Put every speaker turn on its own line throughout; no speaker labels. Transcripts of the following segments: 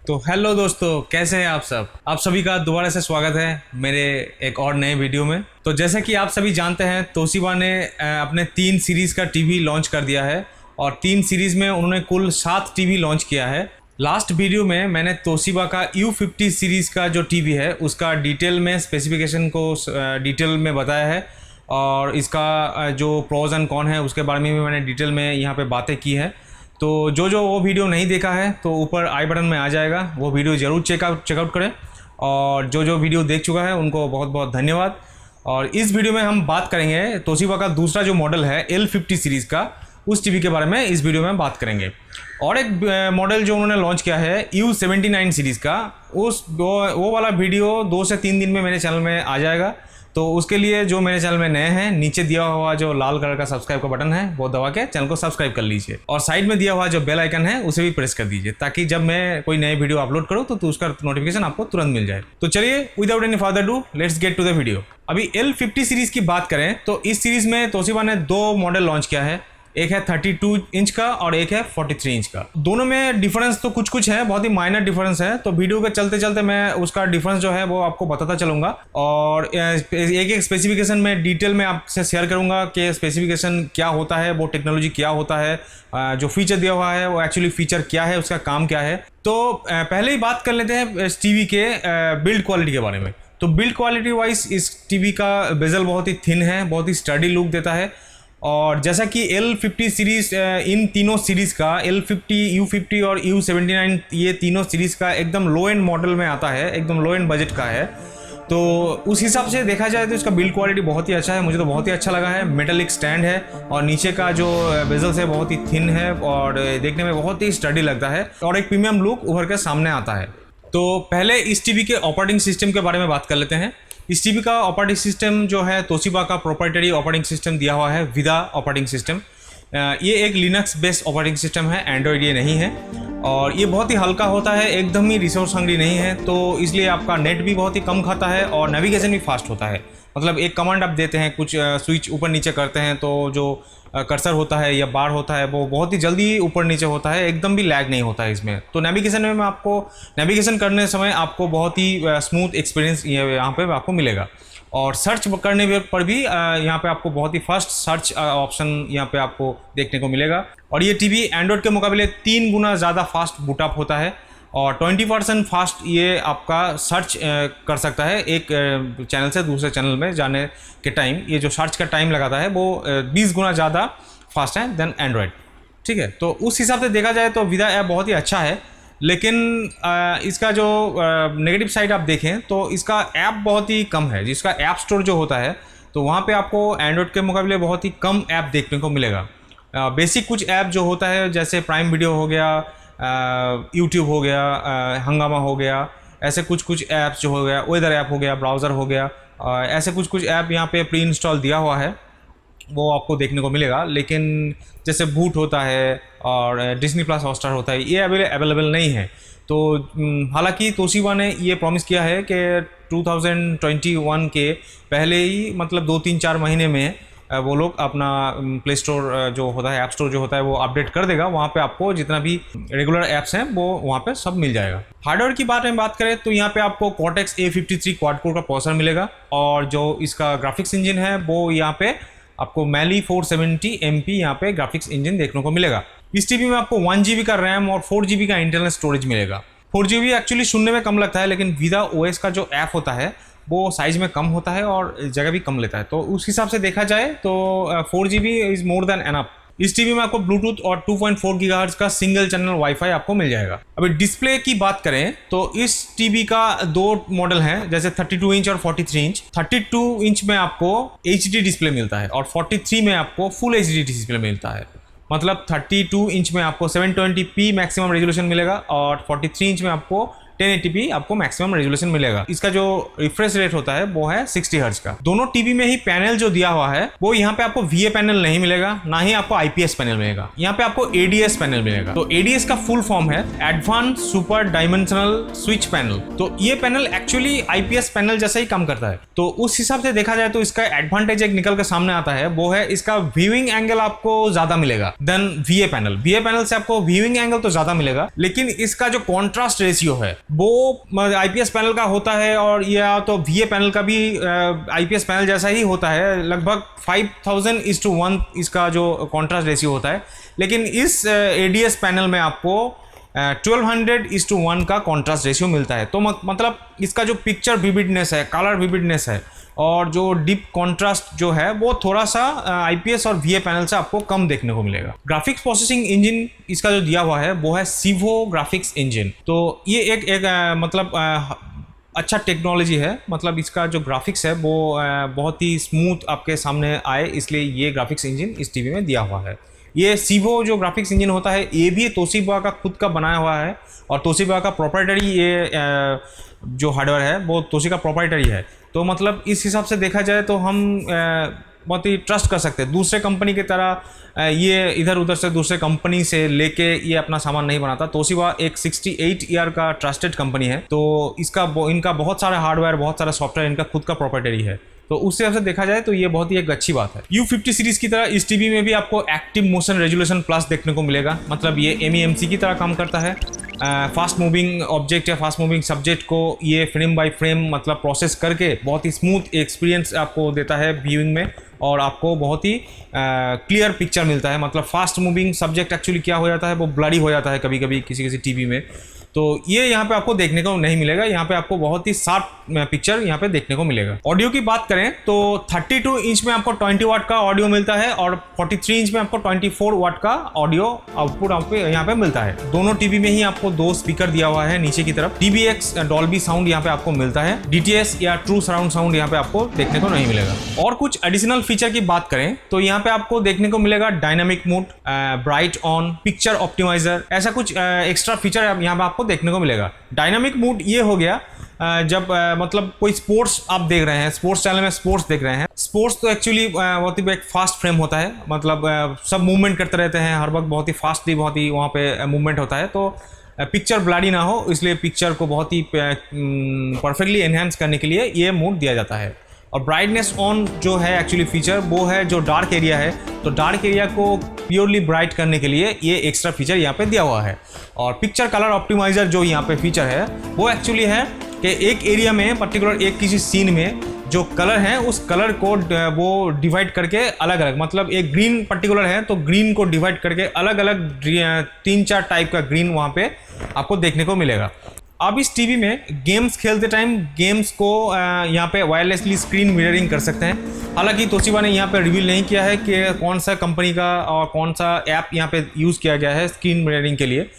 तो हेलो दोस्तों, कैसे हैं आप सब। आप सभी का दोबारा से स्वागत है मेरे एक और नए वीडियो में। तो जैसा कि आप सभी जानते हैं, तोशिबा ने अपने 3 सीरीज़ का टीवी लॉन्च कर दिया है और 3 सीरीज़ में उन्होंने कुल 7 टीवी लॉन्च किया है। लास्ट वीडियो में मैंने तोशिबा का U50 सीरीज़ का जो टीवी है उसका डिटेल में स्पेसिफिकेशन को डिटेल में बताया है और इसका जो प्रोज एंड कॉन है उसके बारे में भी मैंने डिटेल में यहाँ पे बातें की है। तो जो वो वीडियो नहीं देखा है तो ऊपर आई बटन में आ जाएगा, वो वीडियो ज़रूर चेकआउट करें। और जो वीडियो देख चुका है उनको बहुत बहुत धन्यवाद। और इस वीडियो में हम बात करेंगे तोशिबा का दूसरा जो मॉडल है L50 सीरीज़ का, उस टीवी के बारे में इस वीडियो में बात करेंगे। और एक मॉडल जो उन्होंने लॉन्च किया है U79 सीरीज़ का, वो वाला वीडियो 2 से 3 दिन में मेरे चैनल में आ जाएगा। तो उसके लिए जो मेरे चैनल में नए हैं, नीचे दिया हुआ जो लाल कलर का सब्सक्राइब का बटन है वो दबा के चैनल को सब्सक्राइब कर लीजिए और साइड में दिया हुआ जो बेल आइकन है उसे भी प्रेस कर दीजिए, ताकि जब मैं कोई नए वीडियो अपलोड करूँ तो उसका नोटिफिकेशन आपको तुरंत मिल जाए। तो चलिए without any further do let's get to the video. अभी L50 सीरीज की बात करें तो इस सीरीज में तोशिबा ने 2 मॉडल लॉन्च किया है, एक है 32 इंच का और एक है 43 इंच का। दोनों में डिफरेंस तो कुछ है, बहुत ही माइनर डिफरेंस है। तो वीडियो के चलते चलते मैं उसका डिफरेंस जो है वो आपको बताता चलूंगा और एक स्पेसिफिकेशन में डिटेल में आपसे शेयर करूंगा कि स्पेसिफिकेशन क्या होता है, वो टेक्नोलॉजी क्या होता है, जो फीचर दिया हुआ है वो एक्चुअली फीचर क्या है, उसका काम क्या है। तो पहले ही बात कर लेते हैं इस टीवी के बिल्ड क्वालिटी के बारे में। तो बिल्ड क्वालिटी वाइज इस टीवी का बेजल बहुत ही थिन है, बहुत ही स्टडी लुक देता है। और जैसा कि L50 सीरीज़, इन तीनों सीरीज़ का L50, U50 और U79, ये तीनों सीरीज़ का एकदम लो एंड मॉडल में आता है, एकदम लो एंड बजट का है। तो उस हिसाब से देखा जाए तो इसका बिल्ड क्वालिटी बहुत ही अच्छा है, मुझे तो बहुत ही अच्छा लगा है। मेटलिक स्टैंड है और नीचे का जो बेजल्स है बहुत ही थिन है और देखने में बहुत ही स्टडी लगता है और एक प्रीमियम लुक उभर के सामने आता है। तो पहले इस टीवी के ऑपरेटिंग सिस्टम के बारे में बात कर लेते हैं। इस टीवी का ऑपरेटिंग सिस्टम जो है तोशिबा का प्रोप्राइटरी ऑपरेटिंग सिस्टम दिया हुआ है, विदा ऑपरेटिंग सिस्टम। ये एक लिनक्स बेस्ड ऑपरेटिंग सिस्टम है, एंड्रॉयड ये नहीं है। और ये बहुत ही हल्का होता है, एकदम ही रिसोर्स हंग्री नहीं है, तो इसलिए आपका नेट भी बहुत ही कम खाता है और नेविगेशन भी फास्ट होता है। मतलब एक कमांड आप देते हैं, कुछ स्विच ऊपर नीचे करते हैं तो जो कर्सर होता है या बार होता है वो बहुत ही जल्दी ऊपर नीचे होता है, एकदम भी लैग नहीं होता है इसमें। तो नेविगेशन में आपको नेविगेशन करने समय आपको बहुत ही स्मूथ एक्सपीरियंस यहाँ पे आपको मिलेगा। और सर्च करने पर भी यहाँ पे आपको बहुत ही फास्ट सर्च ऑप्शन यहाँ पे आपको देखने को मिलेगा। और ये टीवी एंड्रॉयड के मुकाबले 3 गुना ज़्यादा फास्ट बूटअप होता है और 20% फास्ट ये आपका सर्च कर सकता है एक चैनल से दूसरे चैनल में जाने के टाइम। ये जो सर्च का टाइम लगाता है वो 20 गुना ज़्यादा फास्ट है देन एंड्रॉयड। ठीक है, तो उस हिसाब से देखा जाए तो विदा ऐप बहुत ही अच्छा है। लेकिन इसका जो नेगेटिव साइड आप देखें तो इसका ऐप बहुत ही कम है। जिसका ऐप स्टोर जो होता है तो वहाँ पे आपको एंड्रॉयड के मुकाबले बहुत ही कम ऐप देखने को मिलेगा। बेसिक कुछ ऐप जो होता है जैसे प्राइम वीडियो हो गया, यूट्यूब हो गया, हंगामा हो गया, ऐसे कुछ ऐप्स जो हो गया, वेदर ऐप हो गया, ब्राउज़र हो गया, ऐसे कुछ ऐप यहाँ पे प्री इंस्टॉल दिया हुआ है, वो आपको देखने को मिलेगा। लेकिन जैसे बूट होता है और डिज्नी प्लस हॉटस्टार होता है, ये अवेलेबल नहीं है। तो हालांकि तोशिबा ने ये प्रॉमिस किया है कि 2021 के पहले ही, मतलब 2-3-4 महीने में वो लोग अपना प्ले स्टोर जो होता है, ऐप स्टोर जो होता है वो अपडेट कर देगा। वहाँ पे आपको जितना भी रेगुलर ऐप्स हैं वो वहाँ पे सब मिल जाएगा। हार्डवेयर की बात करें तो यहाँ पे आपको Cortex A53 क्वाड कोर का प्रोसेसर मिलेगा और जो इसका ग्राफिक्स इंजन है वो यहाँ पे आपको Mali 470 MP यहाँ पे ग्राफिक्स इंजन देखने को मिलेगा। इस टीवी में आपको 1 GB का रैम और 4 GB का इंटरनल स्टोरेज मिलेगा। 4 GB एक्चुअली सुनने में कम लगता है, लेकिन विदा OS का जो ऐप होता है वो साइज में कम होता है और जगह भी कम लेता है। तो उस हिसाब से देखा जाए तो 4 GB is more than enough. इस टीवी में आपको ब्लूटूथ और 2.4 GHz का सिंगल चैनल वाईफाई आपको मिल जाएगा। अभी डिस्प्ले की बात करें तो इस टीवी का 2 मॉडल हैं, जैसे 32 इंच और 43 इंच। 32 इंच में आपको HD डिस्प्ले मिलता है और 43 में आपको फुल HD डिस्प्ले मिलता है। मतलब 32 इंच में आपको 720p मैक्सिमम रेजोल्यूशन मिलेगा और 43 इंच में आपको 1080p आपको मैक्सिमम रेजोल्यूशन मिलेगा। इसका जो रिफ्रेश रेट होता है वो है 60 हर्ट्ज का। दोनों टीवी में ही पैनल जो दिया हुआ है वो यहाँ पे आपको VA पैनल नहीं मिलेगा, ना ही आपको IPS पैनल मिलेगा, यहाँ पे आपको ADS पैनल मिलेगा। तो ADS का फुल फॉर्म है advance super dimensional switch panel. तो ये पैनल एक्चुअली IPS पैनल जैसा ही काम करता है। तो उस हिसाब से देखा जाए तो इसका एडवांटेज एक निकल के सामने आता है, वो है इसका व्यूइंग एंगल आपको ज्यादा मिलेगा then VA panel. VA panel से आपको व्यूइंग एंगल तो ज्यादा मिलेगा, लेकिन इसका जो कॉन्ट्रास्ट रेशियो है वो IPS पैनल का होता है, और या तो VA पैनल का भी IPS पैनल जैसा ही होता है, लगभग 5000:1 इसका जो कॉन्ट्रास्ट रेशियो होता है। लेकिन इस ADS पैनल में आपको 1200:1 का कॉन्ट्रास्ट रेशियो मिलता है। तो मतलब इसका जो पिक्चर विविडनेस है, कलर विविडनेस है, और जो डीप कॉन्ट्रास्ट जो है वो थोड़ा सा IPS और VA पैनल से आपको कम देखने को मिलेगा। ग्राफिक्स प्रोसेसिंग इंजन इसका जो दिया हुआ है वो है Civo ग्राफिक्स इंजन। तो ये एक मतलब अच्छा टेक्नोलॉजी है, मतलब इसका जो ग्राफिक्स है वो बहुत ही स्मूथ आपके सामने आए, इसलिए ये ग्राफिक्स इंजन इस टीवी में दिया हुआ है। ये Civo जो ग्राफिक्स इंजन होता है ये भी तोशिबा का खुद का बनाया हुआ है, और तोशिबा का प्रोप्राइटरी ये जो हार्डवेयर है वो तोशिबा का प्रोप्राइटरी है। तो मतलब इस हिसाब से देखा जाए तो हम बहुत ही ट्रस्ट कर सकते हैं। दूसरे कंपनी की तरह ये इधर उधर से दूसरे कंपनी से लेके ये अपना सामान नहीं बनाता। तोशिबा एक 68 ईयर का ट्रस्टेड कंपनी है, तो इनका बहुत सारा हार्डवेयर, बहुत सारा सॉफ्टवेयर इनका खुद का प्रॉपर्टी है। तो उस हिसाब से देखा जाए तो ये बहुत ही एक अच्छी बात है। U50 सीरीज की तरह इस टीवी में भी आपको एक्टिव मोशन रेजोल्यूशन प्लस देखने को मिलेगा। मतलब ये MEMC की तरह काम करता है। फास्ट मूविंग ऑब्जेक्ट या फास्ट मूविंग सब्जेक्ट को ये फ्रेम बाय फ्रेम मतलब प्रोसेस करके बहुत ही स्मूथ एक्सपीरियंस आपको देता है व्यूइंग में, और आपको बहुत ही क्लियर पिक्चर मिलता है। मतलब फास्ट मूविंग सब्जेक्ट एक्चुअली क्या हो जाता है, वो ब्लरी हो जाता है कभी कभी किसी किसी टीवी में। तो ये यहाँ पे आपको देखने को नहीं मिलेगा, यहाँ पे आपको बहुत ही शार्प पिक्चर यहाँ पे देखने को मिलेगा। ऑडियो की बात करें तो 32 इंच में आपको 20 वाट का ऑडियो मिलता है, और 43 इंच में आपको 24 वाट का ऑडियो आउटपुट आपको यहाँ पे मिलता है। दोनों टीवी में ही आपको 2 स्पीकर दिया हुआ है नीचे की तरफ। DBX डॉल्बी साउंड यहाँ पे आपको मिलता है। DTS या ट्रू सराउंड साउंड यहाँ पे आपको देखने को नहीं मिलेगा। और कुछ एडिशनल फीचर की बात करें तो यहाँ पे आपको देखने को मिलेगा dynamic mode, bright on, picture optimiser, ऐसा कुछ एक्स्ट्रा फीचर यहाँ पे आपको देखने को मिलेगा। डायनामिक मोड ये हो गया जब मतलब कोई स्पोर्ट्स आप देख रहे हैं, स्पोर्ट्स चैनल में स्पोर्ट्स देख रहे हैं। स्पोर्ट्स तो एक्चुअली बहुत ही एक फास्ट फ्रेम होता है, मतलब सब मूवमेंट करते रहते हैं हर वक्त, बहुत ही फास्टली बहुत ही वहाँ पे मूवमेंट होता है। तो पिक्चर ब्लरी ना हो, इसलिए पिक्चर को बहुत ही परफेक्टली एनहेंस करने के लिए ये मोड दिया जाता है। और ब्राइटनेस ऑन जो है एक्चुअली फीचर वो है जो डार्क एरिया है, तो डार्क एरिया को प्योरली ब्राइट करने के लिए ये एक्स्ट्रा फीचर यहाँ पे दिया हुआ है। और पिक्चर कलर ऑप्टिमाइजर जो यहाँ पे फीचर है वो एक्चुअली है कि एक एरिया में पर्टिकुलर एक किसी सीन में जो कलर है उस कलर को वो डिवाइड करके अलग अलग, मतलब एक ग्रीन पर्टिकुलर है तो ग्रीन को डिवाइड करके अलग अलग 3-4 टाइप का ग्रीन वहाँ पे आपको देखने को मिलेगा। आप इस टीवी में गेम्स खेलते टाइम गेम्स को यहाँ पे वायरलेसली स्क्रीन मिररिंग कर सकते हैं। हालांकि तोशिबा ने यहाँ पे रिवील नहीं किया है कि कौन सा कंपनी का और कौन सा ऐप यहाँ पे यूज़ किया गया है स्क्रीन मिररिंग के लिए।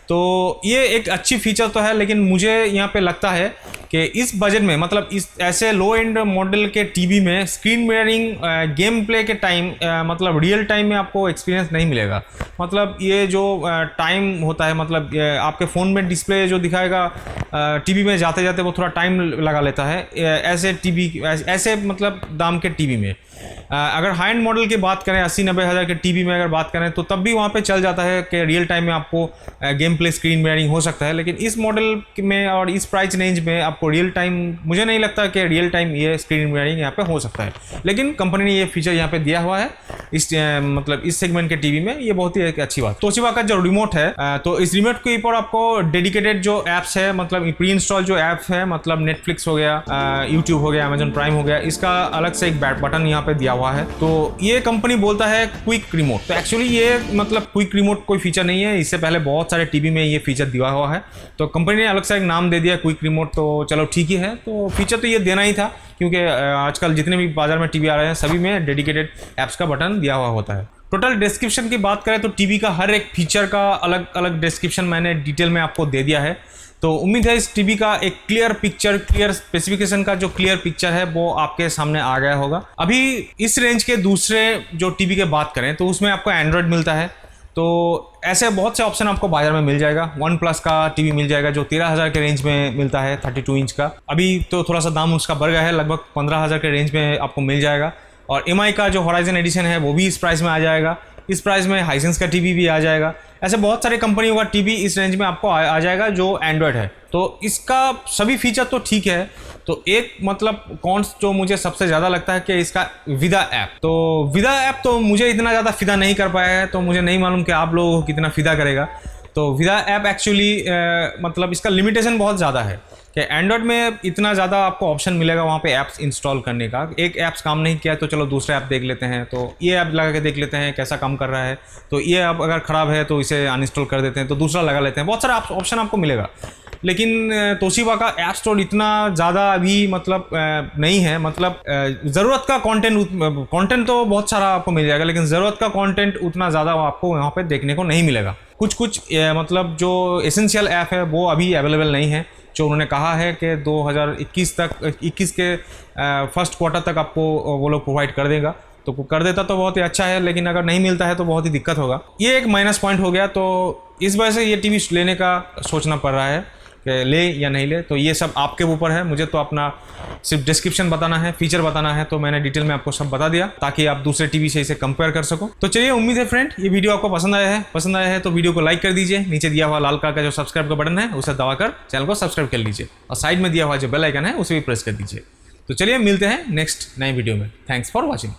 तो ये एक अच्छी फीचर तो है, लेकिन मुझे यहाँ पे लगता है कि इस बजट में, मतलब इस ऐसे लो एंड मॉडल के टीवी में स्क्रीन मिररिंग गेम प्ले के टाइम मतलब रियल टाइम में आपको एक्सपीरियंस नहीं मिलेगा। मतलब ये जो टाइम होता है, मतलब आपके फ़ोन में डिस्प्ले जो दिखाएगा टीवी में जाते जाते वो थोड़ा टाइम लगा लेता है ऐसे टीवी, ऐसे मतलब दाम के टीवी में। अगर हाई एंड मॉडल की बात करें 80-90 हज़ार के टीवी में अगर बात करें तो तब भी वहाँ पे चल जाता है कि रियल टाइम में आपको गेम प्ले स्क्रीन मिररिंग हो सकता है। लेकिन इस मॉडल में और इस प्राइस रेंज में आपको रियल टाइम, मुझे नहीं लगता कि रियल टाइम ये स्क्रीन मिररिंग यहाँ पे हो सकता है। लेकिन कंपनी ने ये फीचर यहाँ पे दिया हुआ है इस मतलब इस सेगमेंट के टीवी में, ये बहुत ही एक अच्छी बात। तोशिबा का जो रिमोट है तो इस रिमोट के ऊपर आपको डेडिकेटेड जो ऐप्स है, मतलब प्री इंस्टॉल जो ऐप है, मतलब नेटफ्लिक्स हो गया, यूट्यूब हो गया, अमेजन प्राइम हो गया, इसका अलग से एक बटन यहाँ पे दिया हुआ है। तो ये कंपनी बोलता है क्विक रिमोट, तो एक्चुअली ये मतलब क्विक रिमोट कोई फीचर नहीं है। इससे पहले बहुत सारे टीवी में ये फीचर दिया हुआ है, तो कंपनी ने अलग से एक नाम दे दिया क्विक रिमोट। तो चलो ठीक ही है, तो फीचर तो ये देना ही था, क्योंकि आजकल जितने भी बाजार में टीवी आ रहे हैं सभी में डेडिकेटेड ऐप्स का बटन दिया हुआ होता है। टोटल डिस्क्रिप्शन की बात करें तो टीवी का हर एक फीचर का अलग अलग डिस्क्रिप्शन मैंने डिटेल में आपको दे दिया है। तो उम्मीद है इस टीवी का एक क्लियर पिक्चर, क्लियर स्पेसिफिकेशन का जो क्लियर पिक्चर है वो आपके सामने आ गया होगा। अभी इस रेंज के दूसरे जो टीवी की बात करें तो उसमें आपको एंड्रॉयड मिलता है। तो ऐसे बहुत से ऑप्शन आपको बाजार में मिल जाएगा। वन प्लस का टीवी मिल जाएगा जो 13,000 के रेंज में मिलता है, 32 इंच का। अभी तो थोड़ा सा दाम उसका बढ़ गया है, लगभग 15,000 के रेंज में आपको मिल जाएगा। और एमआई का जो होराइजन एडिशन है वो भी इस प्राइस में आ जाएगा। इस प्राइस में हाइसेंस का टीवी भी आ जाएगा। ऐसे बहुत सारे कंपनियों का टीवी इस रेंज में आपको आ जाएगा जो एंड्रॉयड है। तो इसका सभी फीचर तो ठीक है। तो एक मतलब कॉन्स जो मुझे सबसे ज़्यादा लगता है कि इसका विदा ऐप, तो विदा ऐप तो मुझे इतना ज़्यादा फ़िदा नहीं कर पाया है, तो मुझे नहीं मालूम कि आप लोगों को कितना फ़िदा करेगा। तो विदा ऐप एक्चुअली मतलब इसका लिमिटेशन बहुत ज़्यादा है कि एंड्रॉयड में इतना ज़्यादा आपको ऑप्शन मिलेगा वहाँ पे ऐप्स इंस्टॉल करने का। एक ऐप्स काम नहीं किया तो चलो दूसरा ऐप देख लेते हैं, तो ये ऐप लगा के देख लेते हैं कैसा काम कर रहा है। तो ये ऐप अगर ख़राब है तो इसे अनइंस्टॉल कर देते हैं, तो दूसरा लगा लेते हैं। बहुत सारा ऑप्शन आपको मिलेगा। लेकिन तोशिबा का ऐप स्टोर इतना ज़्यादा अभी मतलब नहीं है। मतलब ज़रूरत का कंटेंट तो बहुत सारा आपको मिल जाएगा, लेकिन ज़रूरत का कंटेंट उतना ज़्यादा आपको वहाँ पे देखने को नहीं मिलेगा। कुछ मतलब जो एसेंशियल ऐप है वो अभी अवेलेबल नहीं है, जो उन्होंने कहा है कि 2021 के फर्स्ट क्वार्टर तक आपको वो लोग प्रोवाइड कर देगा। तो कर देता तो बहुत ही अच्छा है, लेकिन अगर नहीं मिलता है तो बहुत ही दिक्कत होगा। ये एक माइनस पॉइंट हो गया। तो इस वजह से ये टीवी लेने का सोचना पड़ रहा है कि ले या नहीं ले। तो ये सब आपके ऊपर है। मुझे तो अपना सिर्फ डिस्क्रिप्शन बताना है, फीचर बताना है, तो मैंने डिटेल में आपको सब बता दिया ताकि आप दूसरे टीवी से इसे कंपेयर कर सको। तो चलिए, उम्मीद है फ्रेंड ये वीडियो आपको पसंद आया है तो वीडियो को लाइक कर दीजिए। नीचे दिया हुआ लाल कलर का जो सब्सक्राइब का बटन है उसे दबाकर चैनल को सब्सक्राइब कर लीजिए, और साइड में दिया हुआ जो बेल आइकन है उसे भी प्रेस कर दीजिए। तो चलिए मिलते हैं नेक्स्ट नए वीडियो में। Thanks for watching.